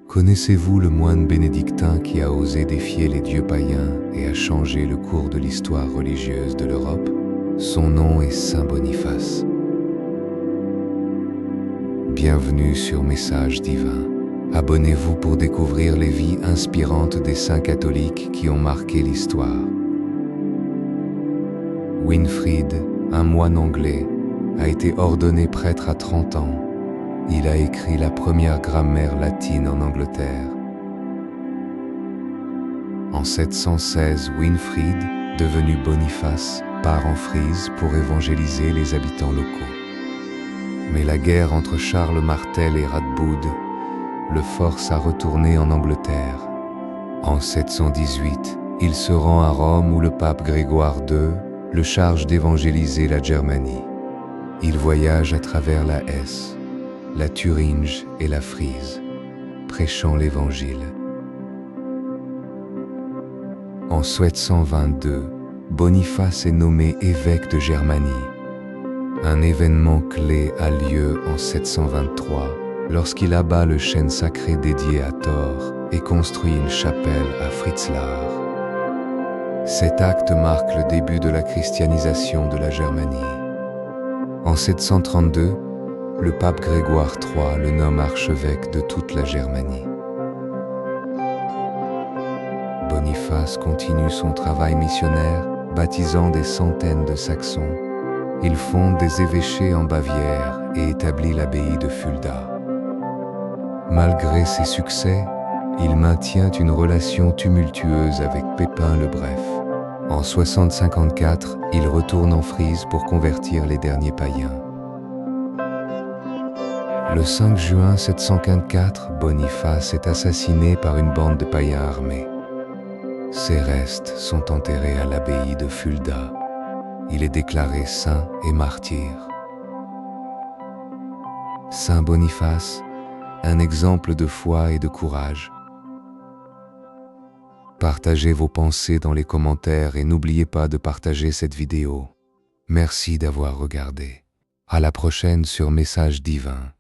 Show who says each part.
Speaker 1: Connaissez-vous le moine bénédictin qui a osé défier les dieux païens et a changé le cours de l'histoire religieuse de l'Europe? Son nom est Saint Boniface. Bienvenue sur Message divin. Abonnez-vous pour découvrir les vies inspirantes des saints catholiques qui ont marqué l'histoire. Winfrid, un moine anglais, a été ordonné prêtre à 30 ans. Il a écrit la première grammaire latine en Angleterre. En 716, Winfrid, devenu Boniface, part en Frise pour évangéliser les habitants locaux. Mais la guerre entre Charles Martel et Radboud le force à retourner en Angleterre. En 718, il se rend à Rome où le pape Grégoire II le charge d'évangéliser la Germanie. Il voyage à travers la Hesse, la Thuringe et la Frise, prêchant l'Évangile. En 722, Boniface est nommé évêque de Germanie. Un événement clé a lieu en 723, lorsqu'il abat le chêne sacré dédié à Thor et construit une chapelle à Fritzlar. Cet acte marque le début de la christianisation de la Germanie. En 732, le pape Grégoire III le nomme archevêque de toute la Germanie. Boniface continue son travail missionnaire, baptisant des centaines de Saxons. Il fonde des évêchés en Bavière et établit l'abbaye de Fulda. Malgré ses succès, il maintient une relation tumultueuse avec Pépin le Bref. En 654, il retourne en Frise pour convertir les derniers païens. Le 5 juin 754, Boniface est assassiné par une bande de païens armés. Ses restes sont enterrés à l'abbaye de Fulda. Il est déclaré saint et martyr. Saint Boniface, un exemple de foi et de courage. Partagez vos pensées dans les commentaires et n'oubliez pas de partager cette vidéo. Merci d'avoir regardé. À la prochaine sur Message divin.